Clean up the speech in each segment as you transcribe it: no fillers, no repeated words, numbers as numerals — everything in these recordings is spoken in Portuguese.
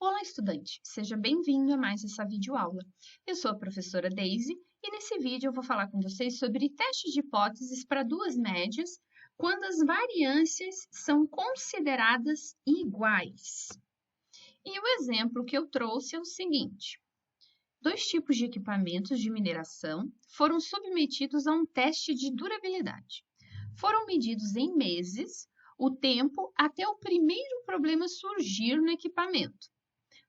Olá, estudante! Seja bem-vindo a mais essa videoaula. Eu sou a professora Daisy e nesse vídeo eu vou falar com vocês sobre testes de hipóteses para duas médias quando as variâncias são consideradas iguais. E o exemplo que eu trouxe é o seguinte. Dois tipos de equipamentos de mineração foram submetidos a um teste de durabilidade. Foram medidos em meses o tempo até o primeiro problema surgir no equipamento.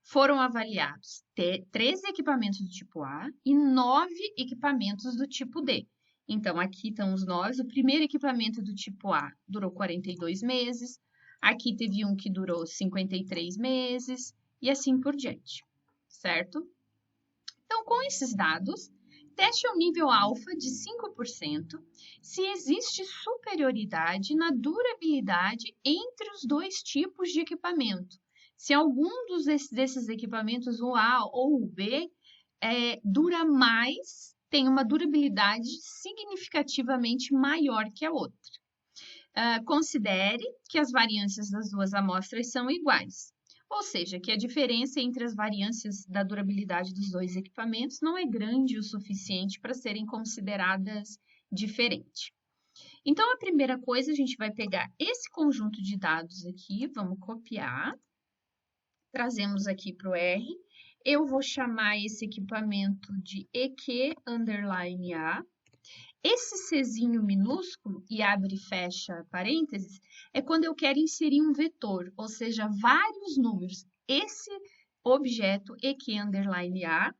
Foram avaliados 13 equipamentos do tipo A e 9 equipamentos do tipo D. Então, aqui estão os 9. O primeiro equipamento do tipo A durou 42 meses. Aqui teve um que durou 53 meses e assim por diante, certo? Então, com esses dados, teste ao nível alfa de 5% se existe superioridade na durabilidade entre os dois tipos de equipamento. Se algum desses equipamentos, o A ou o B, dura mais, tem uma durabilidade significativamente maior que a outra. Considere que as variâncias das duas amostras são iguais, ou seja, que a diferença entre as variâncias da durabilidade dos dois equipamentos não é grande o suficiente para serem consideradas diferentes. Então, a primeira coisa, a gente vai pegar esse conjunto de dados aqui, vamos copiar. Trazemos aqui para o R. Eu vou chamar esse equipamento de EQ_A. Esse Czinho minúsculo, e abre e fecha parênteses, é quando eu quero inserir um vetor, ou seja, vários números. Esse objeto EQ_A,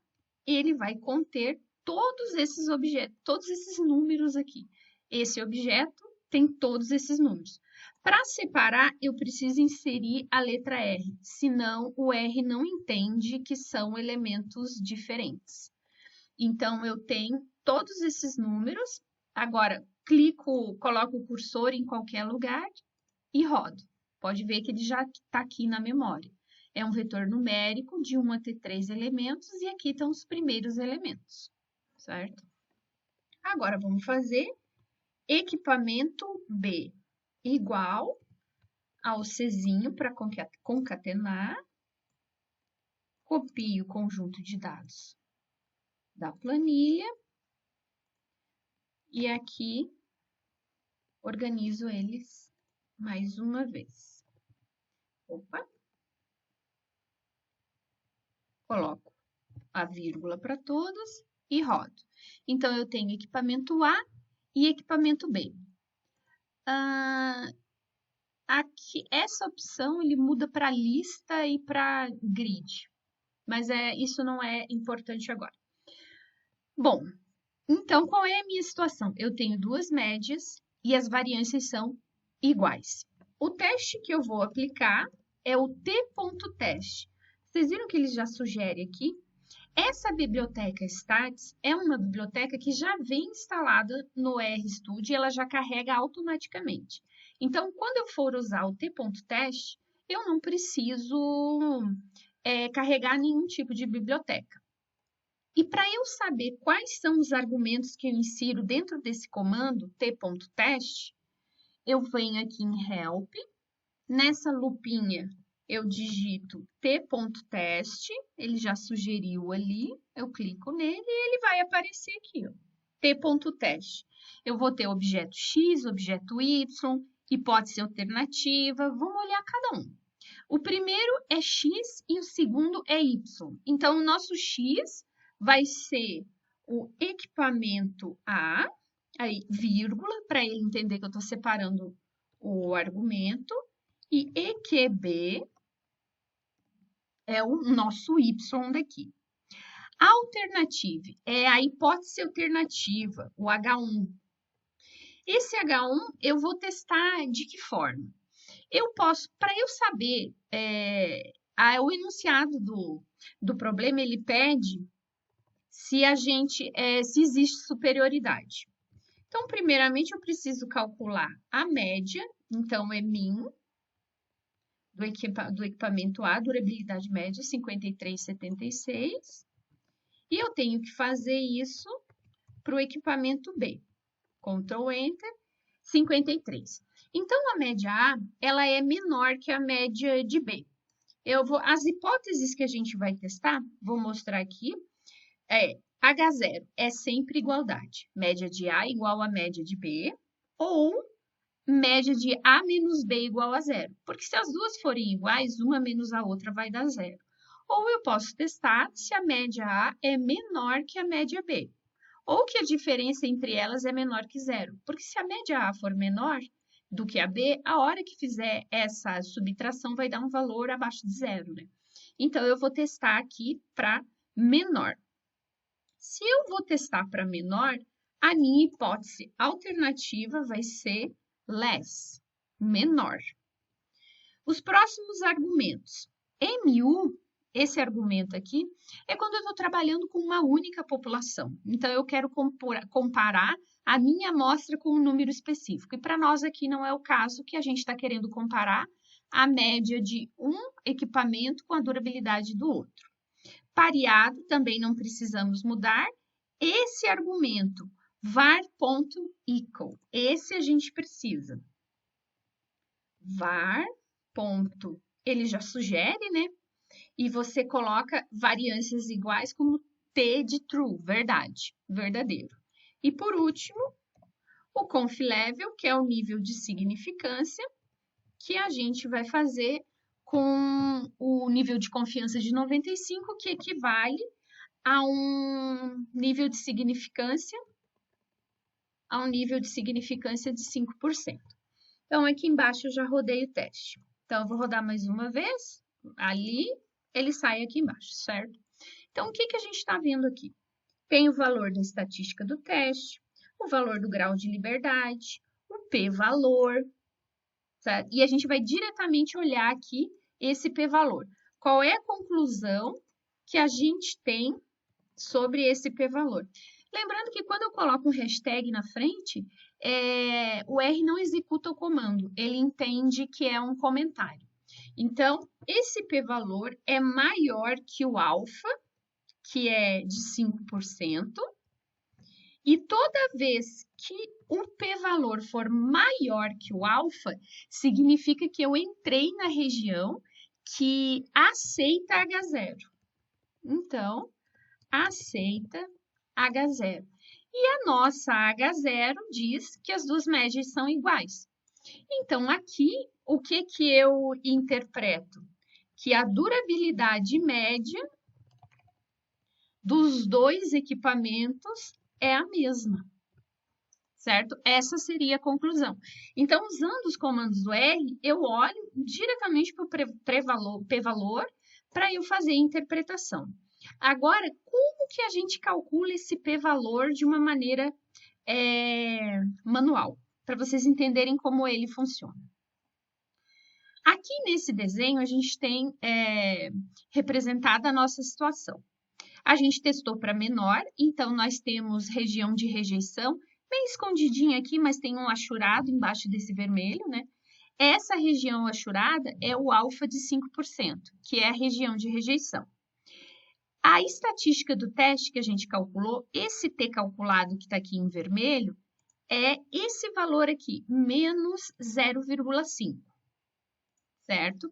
ele vai conter todos esses objetos, todos esses números aqui. Esse objeto tem todos esses números. Para separar, eu preciso inserir a letra R, senão o R não entende que são elementos diferentes. Então, eu tenho todos esses números, agora coloco o cursor em qualquer lugar e rodo. Pode ver que ele já está aqui na memória. É um vetor numérico de 1 até 3 elementos e aqui estão os primeiros elementos, certo? Agora, vamos fazer equipamento B igual ao Czinho para concatenar, copio o conjunto de dados da planilha e aqui organizo eles mais uma vez. Opa! Coloco a vírgula para todos e rodo. Então, eu tenho equipamento A e equipamento B. Aqui, essa opção, ele muda para lista e para grid, mas isso não é importante agora. Bom, então, qual é a minha situação? Eu tenho duas médias e as variâncias são iguais. O teste que eu vou aplicar é o t.teste. Vocês viram que ele já sugere aqui? Essa biblioteca Stats é uma biblioteca que já vem instalada no RStudio e ela já carrega automaticamente. Então, quando eu for usar o t.teste, eu não preciso carregar nenhum tipo de biblioteca. E para eu saber quais são os argumentos que eu insiro dentro desse comando, t.teste, eu venho aqui em Help, nessa lupinha eu digito t.teste, ele já sugeriu ali, eu clico nele e ele vai aparecer aqui, ó, t.teste. Eu vou ter objeto X, objeto Y, hipótese alternativa, vamos olhar cada um. O primeiro é X e o segundo é Y. Então, o nosso X vai ser o equipamento A, aí vírgula, para ele entender que eu estou separando o argumento, e EQB é o nosso Y daqui. A alternativa é a hipótese alternativa, o H1. Esse H1 eu vou testar de que forma? Eu posso, para eu saber, o enunciado do problema, ele pede se existe superioridade. Então, primeiramente, eu preciso calcular a média, então, é min do equipamento A, durabilidade média 53,76, e eu tenho que fazer isso para o equipamento B. Ctrl Enter, 53. Então, a média A, ela é menor que a média de B. As hipóteses que a gente vai testar, vou mostrar aqui, H0 é sempre igualdade. Média de A igual a média de B, ou média de A menos B igual a zero. Porque se as duas forem iguais, uma menos a outra vai dar zero. Ou eu posso testar se a média A é menor que a média B. Ou que a diferença entre elas é menor que zero. Porque se a média A for menor do que a B, a hora que fizer essa subtração vai dar um valor abaixo de zero, né? Então, eu vou testar aqui para menor. Se eu vou testar para menor, a minha hipótese alternativa vai ser less, menor. Os próximos argumentos. MU, esse argumento aqui, é quando eu estou trabalhando com uma única população. Então, eu quero comparar a minha amostra com um número específico. E para nós aqui não é o caso, que a gente está querendo comparar a média de um equipamento com a durabilidade do outro. Pareado, também não precisamos mudar. Esse argumento, var.equal, esse a gente precisa. var. Ele já sugere, né? E você coloca variâncias iguais como T de true, verdade, verdadeiro. E por último, o conf level, que é o nível de significância, que a gente vai fazer com o nível de confiança de 95, que equivale a um nível de significância, de 5%. Então, aqui embaixo eu já rodei o teste. Então, eu vou rodar mais uma vez, ali, ele sai aqui embaixo, certo? Então, o que a gente está vendo aqui? Tem o valor da estatística do teste, o valor do grau de liberdade, o p-valor, certo? E a gente vai diretamente olhar aqui esse p-valor. Qual é a conclusão que a gente tem sobre esse p-valor? Lembrando que quando eu coloco um hashtag na frente, o R não executa o comando, ele entende que é um comentário. Então, esse p-valor é maior que o alfa, que é de 5%, e toda vez que o p-valor for maior que o alfa, significa que eu entrei na região que aceita H0. Então, aceita H0. E a nossa H0 diz que as duas médias são iguais. Então, aqui, o que eu interpreto? Que a durabilidade média dos dois equipamentos é a mesma, certo? Essa seria a conclusão. Então, usando os comandos do R, eu olho diretamente para o p-valor para eu fazer a interpretação. Agora, como que a gente calcula esse p-valor de uma maneira manual? Para vocês entenderem como ele funciona. Aqui nesse desenho, a gente tem representada a nossa situação. A gente testou para menor, então nós temos região de rejeição, bem escondidinha aqui, mas tem um achurado embaixo desse vermelho, né? Essa região achurada é o alfa de 5%, que é a região de rejeição. A estatística do teste que a gente calculou, esse T calculado que está aqui em vermelho, é esse valor aqui, menos 0,5, certo?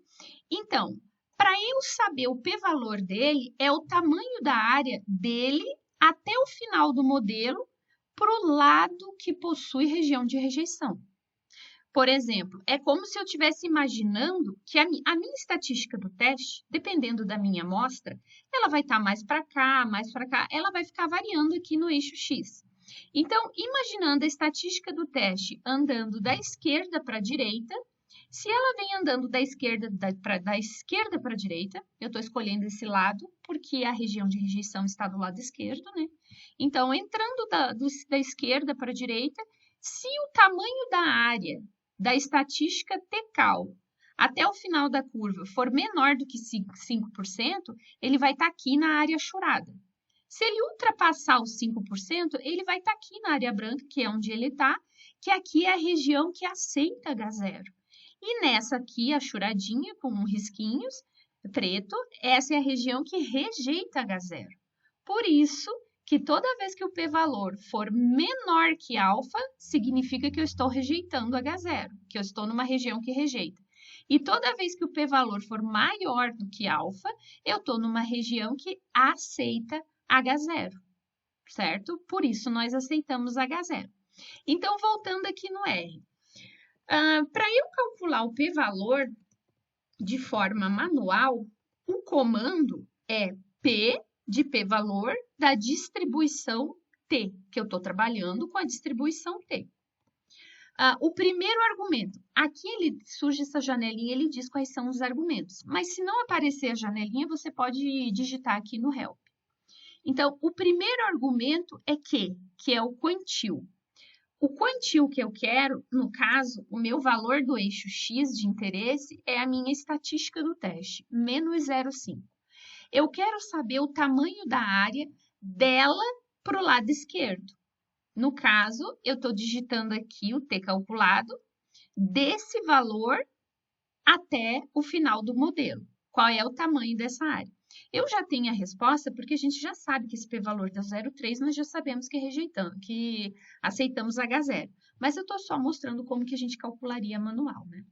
Então, para eu saber o p-valor dele, é o tamanho da área dele até o final do modelo para o lado que possui região de rejeição. Por exemplo, é como se eu estivesse imaginando que a minha estatística do teste, dependendo da minha amostra, ela vai estar mais para cá, ela vai ficar variando aqui no eixo X. Então, imaginando a estatística do teste andando da esquerda para a direita, se ela vem andando da esquerda para a direita, eu estou escolhendo esse lado porque a região de rejeição está do lado esquerdo, né? Então, entrando da esquerda para a direita, se o tamanho da área da estatística Tcal até o final da curva for menor do que 5%, ele vai estar aqui na área achurada. Se ele ultrapassar os 5%, ele vai estar aqui na área branca, que é onde ele está, que aqui é a região que aceita H0. E nessa aqui, achuradinha, com risquinhos, preto, essa é a região que rejeita H0. Por isso que toda vez que o p-valor for menor que alfa, significa que eu estou rejeitando H0, que eu estou numa região que rejeita. E toda vez que o p-valor for maior do que alfa, eu estou numa região que aceita H0, certo? Por isso, nós aceitamos H0. Então, voltando aqui no R. Para eu calcular o p-valor de forma manual, o comando é P de p-valor da distribuição T, que eu estou trabalhando com a distribuição T. O primeiro argumento, aqui surge essa janelinha, ele diz quais são os argumentos, mas se não aparecer a janelinha, você pode digitar aqui no Help. Então, o primeiro argumento é que é o quantil. O quantil que eu quero, no caso, o meu valor do eixo X de interesse é a minha estatística do teste, menos 0,5. Eu quero saber o tamanho da área dela para o lado esquerdo. No caso, eu estou digitando aqui o T calculado desse valor até o final do modelo. Qual é o tamanho dessa área? Eu já tenho a resposta porque a gente já sabe que esse p-valor deu 0,3, nós já sabemos que aceitamos H0. Mas eu estou só mostrando como que a gente calcularia manual, né?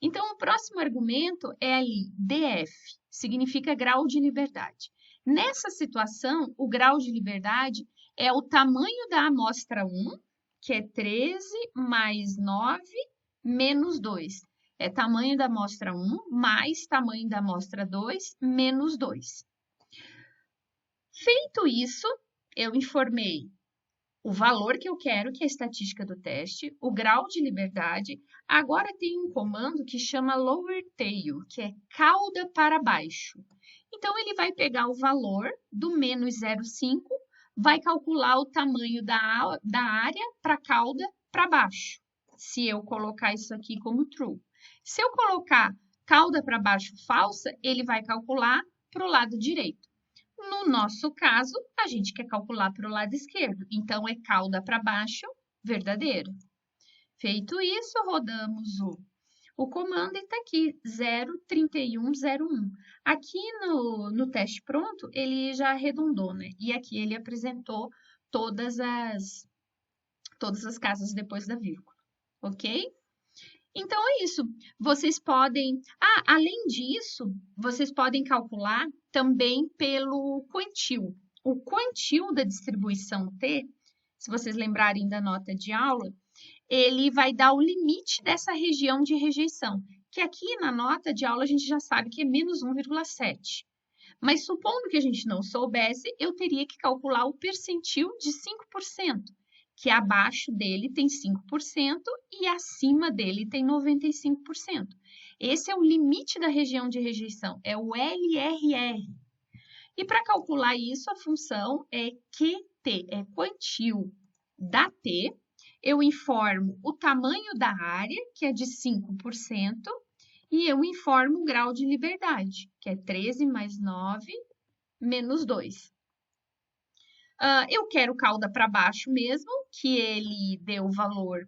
Então, o próximo argumento é ali, DF, significa grau de liberdade. Nessa situação, o grau de liberdade é o tamanho da amostra 1, que é 13 mais 9 menos 2. É tamanho da amostra 1 mais tamanho da amostra 2 menos 2. Feito isso, eu informei o valor que eu quero, que é a estatística do teste, o grau de liberdade. Agora tem um comando que chama lower tail, que é cauda para baixo. Então, ele vai pegar o valor do menos 0,5, vai calcular o tamanho da área para a cauda para baixo, se eu colocar isso aqui como true. Se eu colocar cauda para baixo falsa, ele vai calcular para o lado direito. No nosso caso, a gente quer calcular para o lado esquerdo, então é cauda para baixo verdadeira. Feito isso, rodamos o comando e está aqui, 0,3101. Aqui no teste pronto, ele já arredondou, né? E aqui ele apresentou todas as casas depois da vírgula, ok? Então, é isso. Vocês podem... além disso, vocês podem calcular também pelo quantil. O quantil da distribuição T, se vocês lembrarem da nota de aula, ele vai dar o limite dessa região de rejeição, que aqui na nota de aula a gente já sabe que é menos 1,7. Mas supondo que a gente não soubesse, eu teria que calcular o percentil de 5%. Que abaixo dele tem 5% e acima dele tem 95%. Esse é o limite da região de rejeição, é o LRR. E para calcular isso, a função é QT, é quantil da T. Eu informo o tamanho da área, que é de 5%, e eu informo o grau de liberdade, que é 13 mais 9 menos 2. Eu quero cauda para baixo mesmo, que ele deu o valor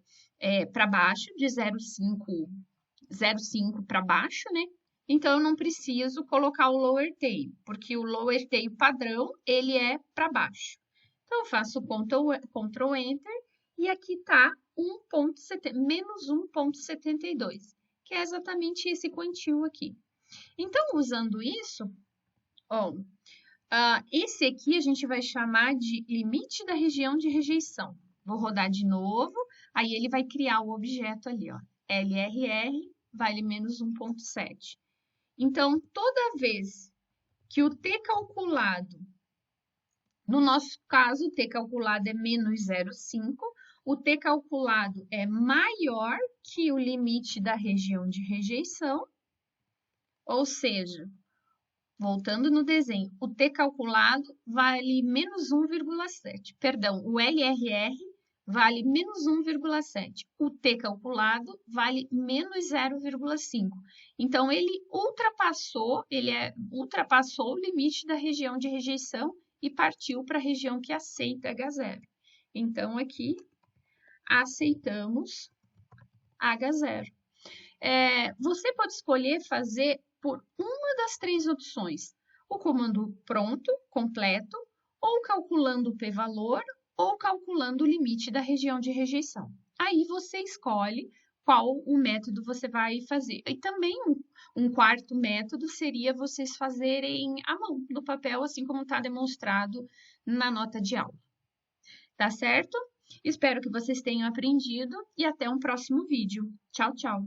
para baixo, de 0,5 para baixo, né? Então, eu não preciso colocar o lower tail, porque o lower tail padrão, ele é para baixo. Então, eu faço Ctrl Enter e aqui está menos 1,72, que é exatamente esse quantil aqui. Então, usando isso, esse aqui a gente vai chamar de limite da região de rejeição. Vou rodar de novo, aí ele vai criar o objeto ali, ó. LRR vale menos 1,7. Então, toda vez que o T calculado, no nosso caso, o T calculado é menos 0,5, o T calculado é maior que o limite da região de rejeição, ou seja, voltando no desenho, o T calculado vale menos 1,7. Perdão, o LRR vale menos 1,7. O T calculado vale menos 0,5. Então, ele ultrapassou o limite da região de rejeição e partiu para a região que aceita H0. Então, aqui, aceitamos H0. Você pode escolher fazer por uma das três opções, o comando pronto, completo, ou calculando o p-valor, ou calculando o limite da região de rejeição. Aí você escolhe qual o método você vai fazer. E também um quarto método seria vocês fazerem à mão, no papel, assim como está demonstrado na nota de aula. Tá certo? Espero que vocês tenham aprendido e até um próximo vídeo. Tchau, tchau!